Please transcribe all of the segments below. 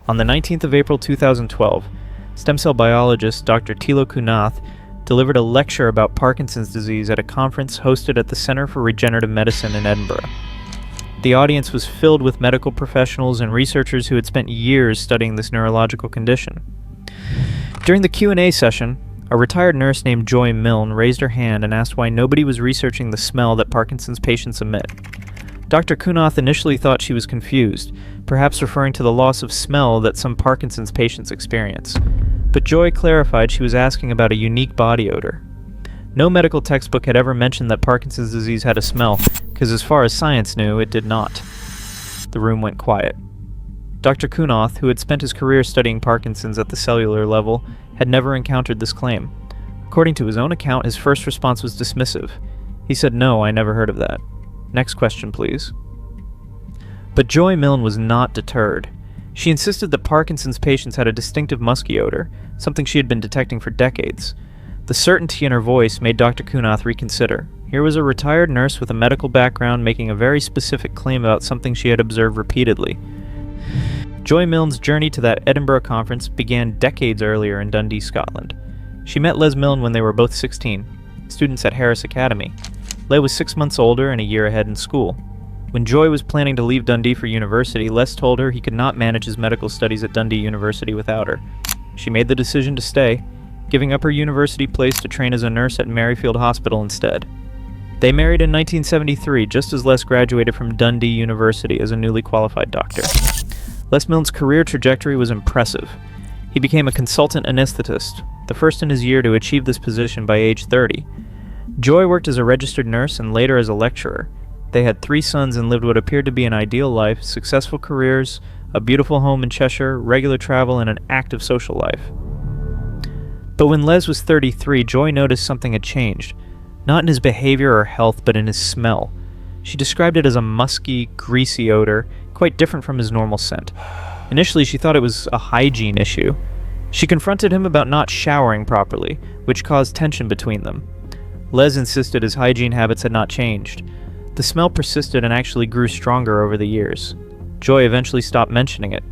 On the 19th of April 2012, stem cell biologist Dr. Tilo Kunath delivered a lecture about Parkinson's disease at a conference hosted at the Center for Regenerative Medicine in Edinburgh. The audience was filled with medical professionals and researchers who had spent years studying this neurological condition. During the Q&A session, a retired nurse named Joy Milne raised her hand and asked why nobody was researching the smell that Parkinson's patients emit. Dr. Kunath initially thought she was confused, perhaps referring to the loss of smell that some Parkinson's patients experience. But Joy clarified she was asking about a unique body odor. No medical textbook had ever mentioned that Parkinson's disease had a smell, because as far as science knew, it did not. The room went quiet. Dr. Kunath, who had spent his career studying Parkinson's at the cellular level, had never encountered this claim. According to his own account, his first response was dismissive. He said, "No, I never heard of that. Next question, please." But Joy Milne was not deterred. She insisted that Parkinson's patients had a distinctive musky odor, something she had been detecting for decades. The certainty in her voice made Dr. Kunath reconsider. Here was a retired nurse with a medical background making a very specific claim about something she had observed repeatedly. Joy Milne's journey to that Edinburgh conference began decades earlier in Dundee, Scotland. She met Les Milne when they were both 16, students at Harris Academy. Les was 6 months older and a year ahead in school. When Joy was planning to leave Dundee for university, Les told her he could not manage his medical studies at Dundee University without her. She made the decision to stay, giving up her university place to train as a nurse at Maryfield Hospital instead. They married in 1973, just as Les graduated from Dundee University as a newly qualified doctor. Les Milne's career trajectory was impressive. He became a consultant anesthetist, the first in his year to achieve this position by age 30. Joy worked as a registered nurse and later as a lecturer. They had 3 sons and lived what appeared to be an ideal life, successful careers, a beautiful home in Cheshire, regular travel, and an active social life. But when Les was 33, Joy noticed something had changed. Not in his behavior or health, but in his smell. She described it as a musky, greasy odor, quite different from his normal scent. Initially, she thought it was a hygiene issue. She confronted him about not showering properly, which caused tension between them. Les insisted his hygiene habits had not changed. The smell persisted and actually grew stronger over the years. Joy eventually stopped mentioning it,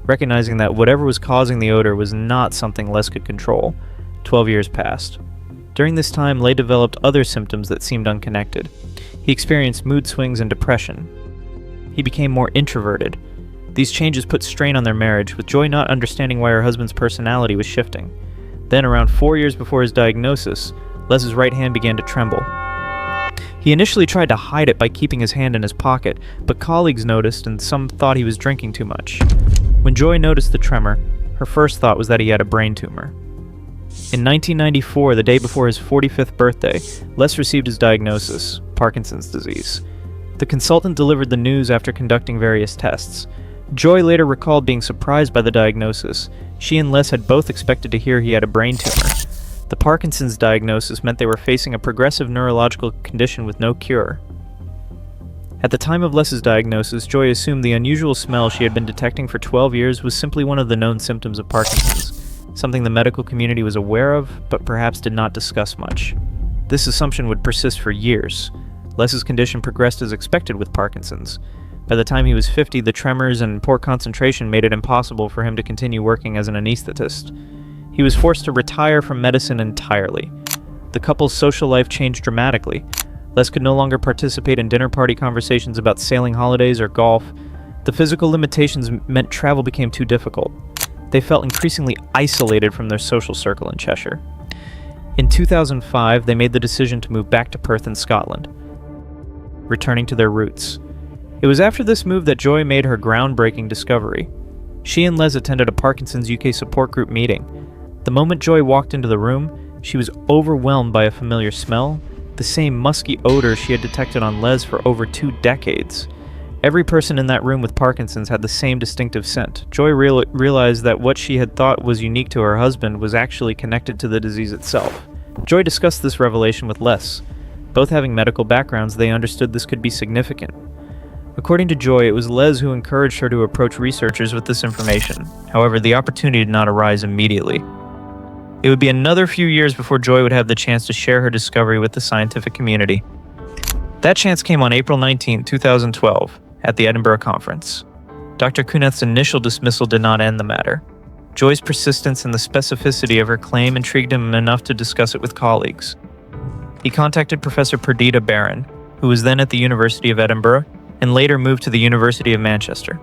recognizing that whatever was causing the odor was not something Les could control. 12 years passed. During this time, Les developed other symptoms that seemed unconnected. He experienced mood swings and depression. He became more introverted. These changes put strain on their marriage, with Joy not understanding why her husband's personality was shifting. Then, around 4 years before his diagnosis, Les's right hand began to tremble. He initially tried to hide it by keeping his hand in his pocket, but colleagues noticed and some thought he was drinking too much. When Joy noticed the tremor, her first thought was that he had a brain tumor. In 1994, the day before his 45th birthday, Les received his diagnosis, Parkinson's disease. The consultant delivered the news after conducting various tests. Joy later recalled being surprised by the diagnosis. She and Les had both expected to hear he had a brain tumor. The Parkinson's diagnosis meant they were facing a progressive neurological condition with no cure. At the time of Les's diagnosis, Joy assumed the unusual smell she had been detecting for 12 years was simply one of the known symptoms of Parkinson's, something the medical community was aware of, but perhaps did not discuss much. This assumption would persist for years. Les's condition progressed as expected with Parkinson's. By the time he was 50, the tremors and poor concentration made it impossible for him to continue working as an anesthetist. He was forced to retire from medicine entirely. The couple's social life changed dramatically. Les could no longer participate in dinner party conversations about sailing holidays or golf. The physical limitations meant travel became too difficult. They felt increasingly isolated from their social circle in Cheshire. In 2005, they made the decision to move back to Perth in Scotland, returning to their roots. It was after this move that Joy made her groundbreaking discovery. She and Les attended a Parkinson's UK support group meeting. The moment Joy walked into the room, she was overwhelmed by a familiar smell, the same musky odor she had detected on Les for over 2 decades. Every person in that room with Parkinson's had the same distinctive scent. Joy realized that what she had thought was unique to her husband was actually connected to the disease itself. Joy discussed this revelation with Les. Both having medical backgrounds, they understood this could be significant. According to Joy, it was Les who encouraged her to approach researchers with this information. However, the opportunity did not arise immediately. It would be another few years before Joy would have the chance to share her discovery with the scientific community. That chance came on April 19, 2012, at the Edinburgh conference. Dr. Kunath's initial dismissal did not end the matter. Joy's persistence and the specificity of her claim intrigued him enough to discuss it with colleagues. He contacted Professor Perdita Barran, who was then at the University of Edinburgh and later moved to the University of Manchester.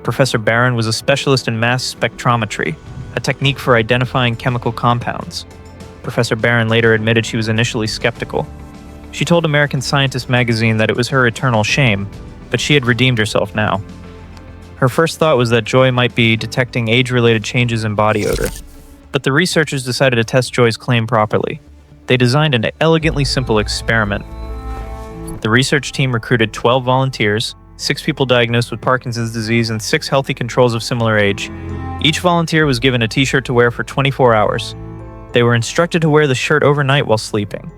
Professor Barran was a specialist in mass spectrometry, a technique for identifying chemical compounds. Professor Barran later admitted she was initially skeptical. She told American Scientist magazine that it was her eternal shame, but she had redeemed herself now. Her first thought was that Joy might be detecting age-related changes in body odor, but the researchers decided to test Joy's claim properly. They designed an elegantly simple experiment. The research team recruited 12 volunteers, 6 people diagnosed with Parkinson's disease, and 6 healthy controls of similar age. Each volunteer was given a t-shirt to wear for 24 hours. They were instructed to wear the shirt overnight while sleeping.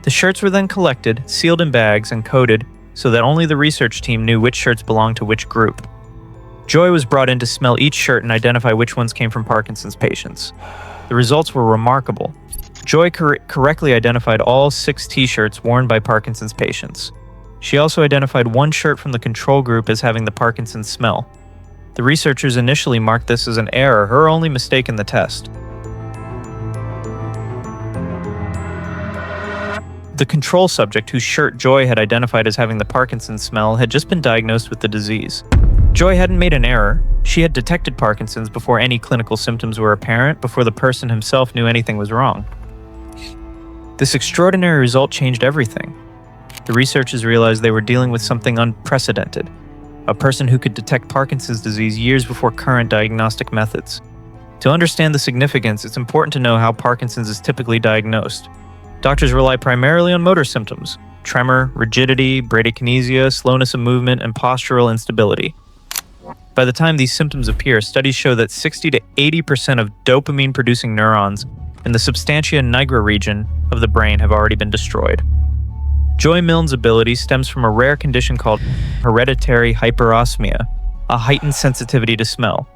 The shirts were then collected, sealed in bags, and coded so that only the research team knew which shirts belonged to which group. Joy was brought in to smell each shirt and identify which ones came from Parkinson's patients. The results were remarkable. Joy correctly identified all 6 t-shirts worn by Parkinson's patients. She also identified one shirt from the control group as having the Parkinson's smell. The researchers initially marked this as an error, her only mistake in the test. The control subject, whose shirt Joy had identified as having the Parkinson's smell, had just been diagnosed with the disease. Joy hadn't made an error. She had detected Parkinson's before any clinical symptoms were apparent, before the person himself knew anything was wrong. This extraordinary result changed everything. The researchers realized they were dealing with something unprecedented, a person who could detect Parkinson's disease years before current diagnostic methods. To understand the significance, it's important to know how Parkinson's is typically diagnosed. Doctors rely primarily on motor symptoms: tremor, rigidity, bradykinesia, slowness of movement, and postural instability. By the time these symptoms appear, studies show that 60 to 80% of dopamine-producing neurons in the substantia nigra region of the brain have already been destroyed. Joy Milne's ability stems from a rare condition called hereditary hyperosmia, a heightened sensitivity to smell.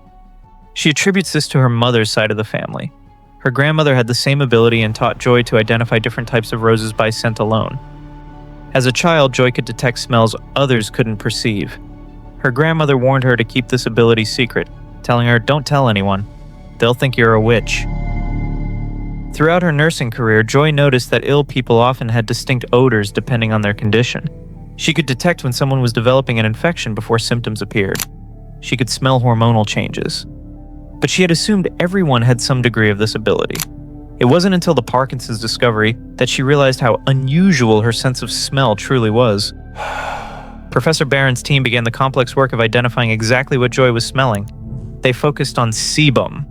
She attributes this to her mother's side of the family. Her grandmother had the same ability and taught Joy to identify different types of roses by scent alone. As a child, Joy could detect smells others couldn't perceive. Her grandmother warned her to keep this ability secret, telling her, "Don't tell anyone. They'll think you're a witch." Throughout her nursing career, Joy noticed that ill people often had distinct odors depending on their condition. She could detect when someone was developing an infection before symptoms appeared. She could smell hormonal changes. But she had assumed everyone had some degree of this ability. It wasn't until the Parkinson's discovery that she realized how unusual her sense of smell truly was. Professor Barran's team began the complex work of identifying exactly what Joy was smelling. They focused on sebum,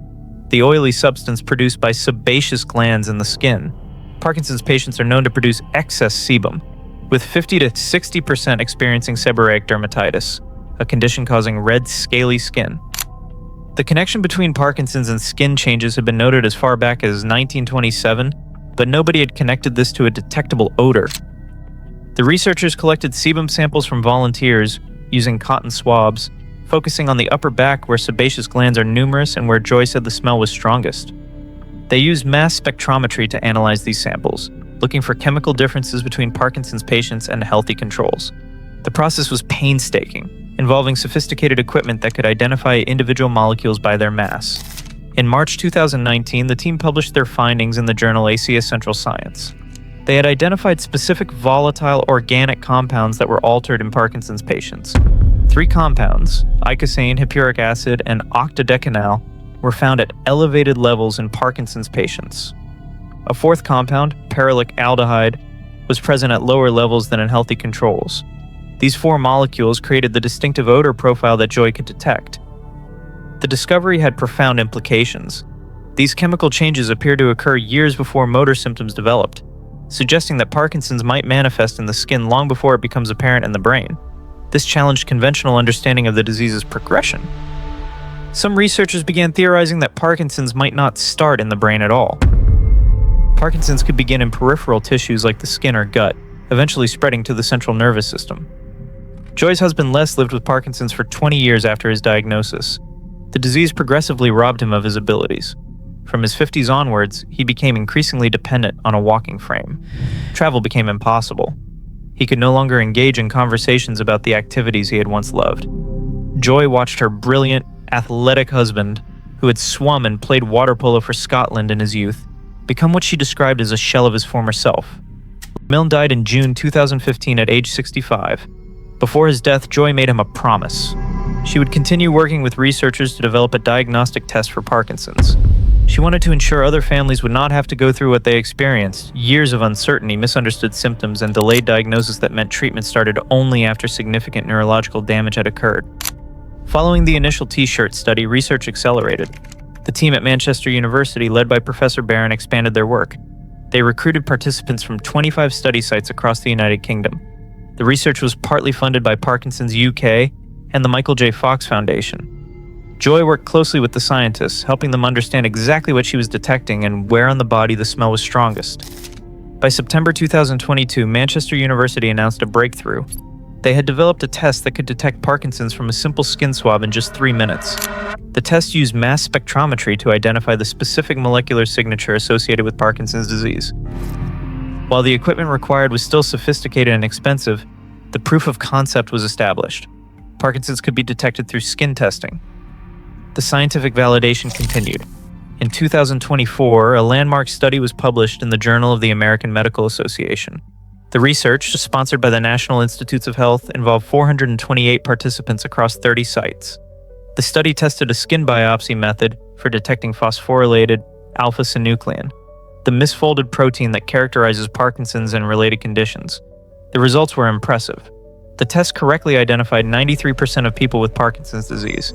the oily substance produced by sebaceous glands in the skin. Parkinson's patients are known to produce excess sebum, with 50 to 60% experiencing seborrheic dermatitis, a condition causing red, scaly skin. The connection between Parkinson's and skin changes had been noted as far back as 1927, but nobody had connected this to a detectable odor. The researchers collected sebum samples from volunteers using cotton swabs, focusing on the upper back where sebaceous glands are numerous and where Joy said the smell was strongest. They used mass spectrometry to analyze these samples, looking for chemical differences between Parkinson's patients and healthy controls. The process was painstaking, involving sophisticated equipment that could identify individual molecules by their mass. In March 2019, the team published their findings in the journal ACS Central Science. They had identified specific volatile organic compounds that were altered in Parkinson's patients. 3 compounds, icosane, hippuric acid, and octadecanol, were found at elevated levels in Parkinson's patients. A 4th compound, perylic aldehyde, was present at lower levels than in healthy controls. These 4 molecules created the distinctive odor profile that Joy could detect. The discovery had profound implications. These chemical changes appeared to occur years before motor symptoms developed, suggesting that Parkinson's might manifest in the skin long before it becomes apparent in the brain. This challenged conventional understanding of the disease's progression. Some researchers began theorizing that Parkinson's might not start in the brain at all. Parkinson's could begin in peripheral tissues like the skin or gut, eventually spreading to the central nervous system. Joy's husband Les lived with Parkinson's for 20 years after his diagnosis. The disease progressively robbed him of his abilities. From his 50s onwards, he became increasingly dependent on a walking frame. Travel became impossible. He could no longer engage in conversations about the activities he had once loved. Joy watched her brilliant, athletic husband, who had swum and played water polo for Scotland in his youth, become what she described as a shell of his former self. Milne died in June 2015 at age 65. Before his death, Joy made him a promise. She would continue working with researchers to develop a diagnostic test for Parkinson's. She wanted to ensure other families would not have to go through what they experienced, years of uncertainty, misunderstood symptoms, and delayed diagnosis that meant treatment started only after significant neurological damage had occurred. Following the initial T-shirt study, research accelerated. The team at Manchester University, led by Professor Barran, expanded their work. They recruited participants from 25 study sites across the United Kingdom. The research was partly funded by Parkinson's UK and the Michael J. Fox Foundation. Joy worked closely with the scientists, helping them understand exactly what she was detecting and where on the body the smell was strongest. By September 2022, Manchester University announced a breakthrough. They had developed a test that could detect Parkinson's from a simple skin swab in just 3 minutes. The test used mass spectrometry to identify the specific molecular signature associated with Parkinson's disease. While the equipment required was still sophisticated and expensive, the proof of concept was established. Parkinson's could be detected through skin testing. The scientific validation continued. In 2024, a landmark study was published in the Journal of the American Medical Association. The research, sponsored by the National Institutes of Health, involved 428 participants across 30 sites. The study tested a skin biopsy method for detecting phosphorylated alpha-synuclein, the misfolded protein that characterizes Parkinson's and related conditions. The results were impressive. The test correctly identified 93% of people with Parkinson's disease.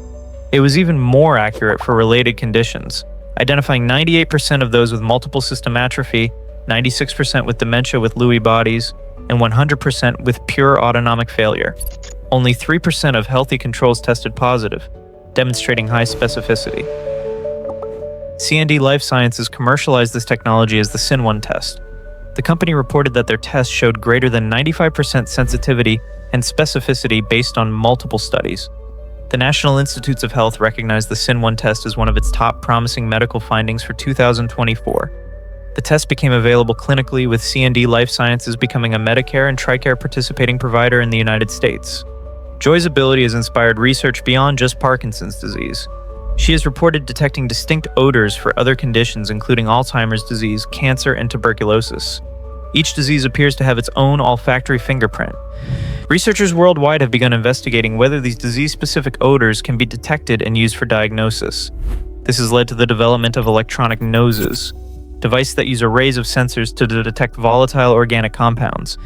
It was even more accurate for related conditions, identifying 98% of those with multiple system atrophy, 96% with dementia with Lewy bodies, and 100% with pure autonomic failure. Only 3% of healthy controls tested positive, demonstrating high specificity. C&D Life Sciences commercialized this technology as the SYN1 test. The company reported that their test showed greater than 95% sensitivity and specificity based on multiple studies. The National Institutes of Health recognized the SYN1 test as one of its top promising medical findings for 2024. The test became available clinically, with C&D Life Sciences becoming a Medicare and TRICARE participating provider in the United States. Joy's ability has inspired research beyond just Parkinson's disease. She has reported detecting distinct odors for other conditions including Alzheimer's disease, cancer, and tuberculosis. Each disease appears to have its own olfactory fingerprint. Researchers worldwide have begun investigating whether these disease-specific odors can be detected and used for diagnosis. This has led to the development of electronic noses, devices that use arrays of sensors to detect volatile organic compounds.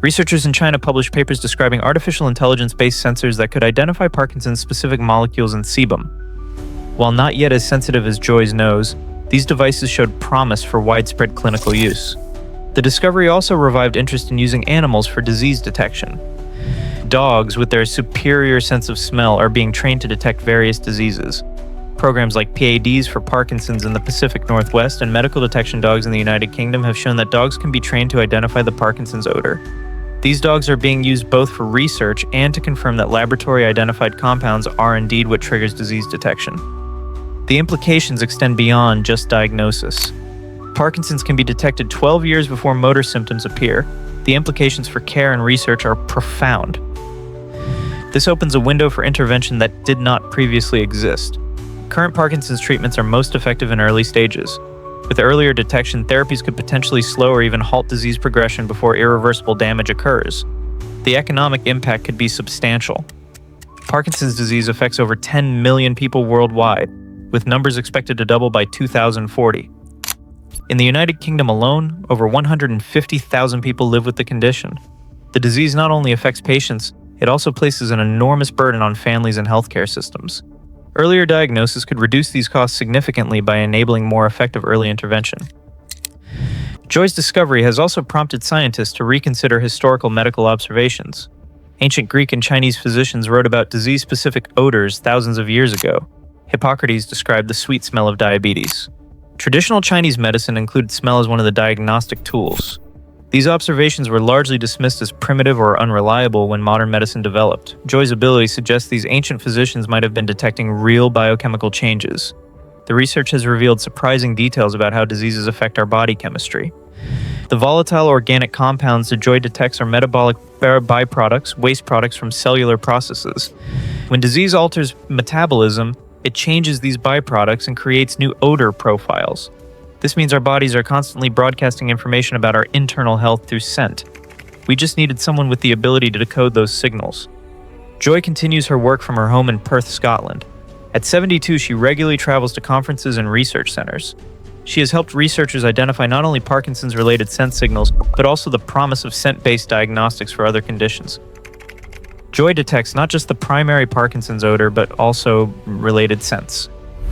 Researchers in China published papers describing artificial intelligence-based sensors that could identify Parkinson's specific molecules in sebum. While not yet as sensitive as Joy's nose, these devices showed promise for widespread clinical use. The discovery also revived interest in using animals for disease detection. Dogs, with their superior sense of smell, are being trained to detect various diseases. Programs like PADs for Parkinson's in the Pacific Northwest and medical detection dogs in the United Kingdom have shown that dogs can be trained to identify the Parkinson's odor. These dogs are being used both for research and to confirm that laboratory-identified compounds are indeed what triggers disease detection. The implications extend beyond just diagnosis. Parkinson's can be detected 12 years before motor symptoms appear. The implications for care and research are profound. This opens a window for intervention that did not previously exist. Current Parkinson's treatments are most effective in early stages. With earlier detection, therapies could potentially slow or even halt disease progression before irreversible damage occurs. The economic impact could be substantial. Parkinson's disease affects over 10 million people worldwide, with numbers expected to double by 2040. In the United Kingdom alone, over 150,000 people live with the condition. The disease not only affects patients, it also places an enormous burden on families and healthcare systems. Earlier diagnosis could reduce these costs significantly by enabling more effective early intervention. Joy's discovery has also prompted scientists to reconsider historical medical observations. Ancient Greek and Chinese physicians wrote about disease-specific odors thousands of years ago. Hippocrates described the sweet smell of diabetes. Traditional Chinese medicine included smell as one of the diagnostic tools. These observations were largely dismissed as primitive or unreliable when modern medicine developed. Joy's ability suggests these ancient physicians might have been detecting real biochemical changes. The research has revealed surprising details about how diseases affect our body chemistry. The volatile organic compounds that Joy detects are metabolic byproducts, waste products from cellular processes. When disease alters metabolism, it changes these byproducts and creates new odor profiles. This means our bodies are constantly broadcasting information about our internal health through scent. We just needed someone with the ability to decode those signals. Joy continues her work from her home in Perth, Scotland. At 72, she regularly travels to conferences and research centers. She has helped researchers identify not only Parkinson's-related scent signals, but also the promise of scent-based diagnostics for other conditions. Joy detects not just the primary Parkinson's odor, but also related scents.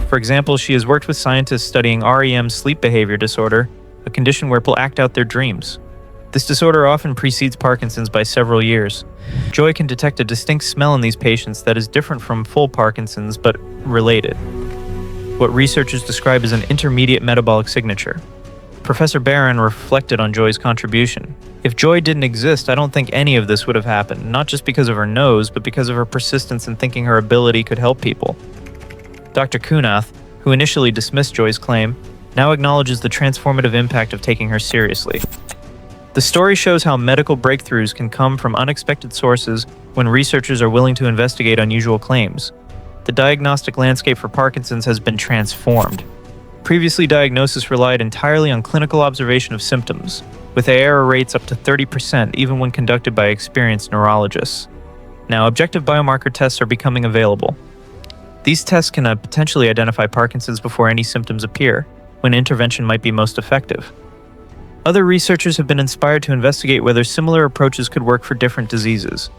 For example, she has worked with scientists studying REM sleep behavior disorder, a condition where people act out their dreams. This disorder often precedes Parkinson's by several years. Joy can detect a distinct smell in these patients that is different from full Parkinson's, but related. What researchers describe as an intermediate metabolic signature. Professor Barran reflected on Joy's contribution. If Joy didn't exist, I don't think any of this would have happened, not just because of her nose, but because of her persistence in thinking her ability could help people. Dr. Kunath, who initially dismissed Joy's claim, now acknowledges the transformative impact of taking her seriously. The story shows how medical breakthroughs can come from unexpected sources when researchers are willing to investigate unusual claims. The diagnostic landscape for Parkinson's has been transformed. Previously, diagnosis relied entirely on clinical observation of symptoms, with error rates up to 30% even when conducted by experienced neurologists. Now, objective biomarker tests are becoming available. These tests can potentially identify Parkinson's before any symptoms appear, when intervention might be most effective. Other researchers have been inspired to investigate whether similar approaches could work for different diseases.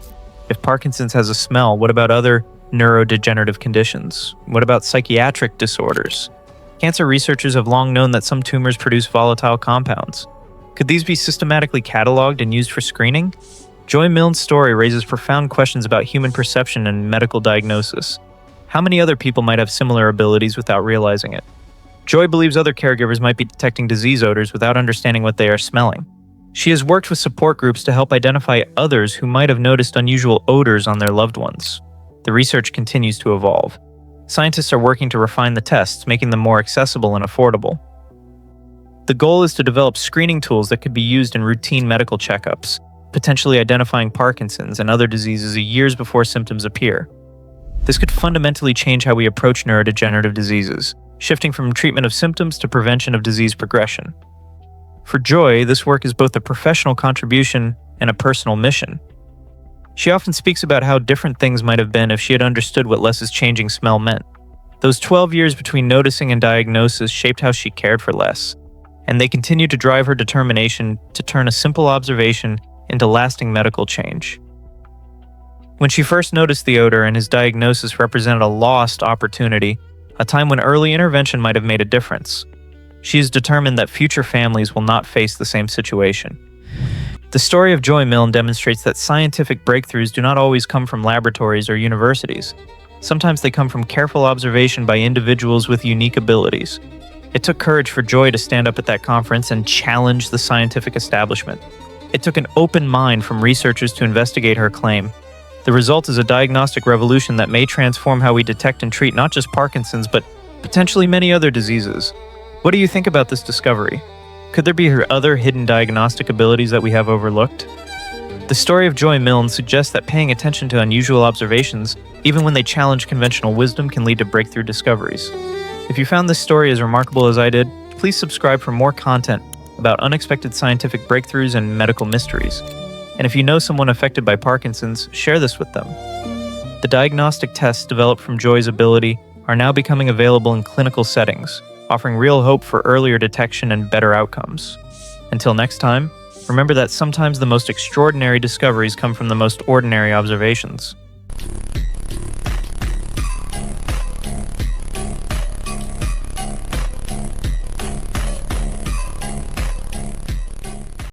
If Parkinson's has a smell, what about other neurodegenerative conditions? What about psychiatric disorders? Cancer researchers have long known that some tumors produce volatile compounds. Could these be systematically cataloged and used for screening? Joy Milne's story raises profound questions about human perception and medical diagnosis. How many other people might have similar abilities without realizing it? Joy believes other caregivers might be detecting disease odors without understanding what they are smelling. She has worked with support groups to help identify others who might have noticed unusual odors on their loved ones. The research continues to evolve. Scientists are working to refine the tests, making them more accessible and affordable. The goal is to develop screening tools that could be used in routine medical checkups, potentially identifying Parkinson's and other diseases years before symptoms appear. This could fundamentally change how we approach neurodegenerative diseases, shifting from treatment of symptoms to prevention of disease progression. For Joy, this work is both a professional contribution and a personal mission. She often speaks about how different things might have been if she had understood what Les's changing smell meant. Those 12 years between noticing and diagnosis shaped how she cared for Les, and they continue to drive her determination to turn a simple observation into lasting medical change. When she first noticed the odor and his diagnosis represented a lost opportunity, a time when early intervention might have made a difference, she is determined that future families will not face the same situation. The story of Joy Milne demonstrates that scientific breakthroughs do not always come from laboratories or universities. Sometimes they come from careful observation by individuals with unique abilities. It took courage for Joy to stand up at that conference and challenge the scientific establishment. It took an open mind from researchers to investigate her claim. The result is a diagnostic revolution that may transform how we detect and treat not just Parkinson's, but potentially many other diseases. What do you think about this discovery? Could there be other hidden diagnostic abilities that we have overlooked? The story of Joy Milne suggests that paying attention to unusual observations, even when they challenge conventional wisdom, can lead to breakthrough discoveries. If you found this story as remarkable as I did, please subscribe for more content about unexpected scientific breakthroughs and medical mysteries. And if you know someone affected by Parkinson's, share this with them. The diagnostic tests developed from Joy's ability are now becoming available in clinical settings, offering real hope for earlier detection and better outcomes. Until next time, remember that sometimes the most extraordinary discoveries come from the most ordinary observations.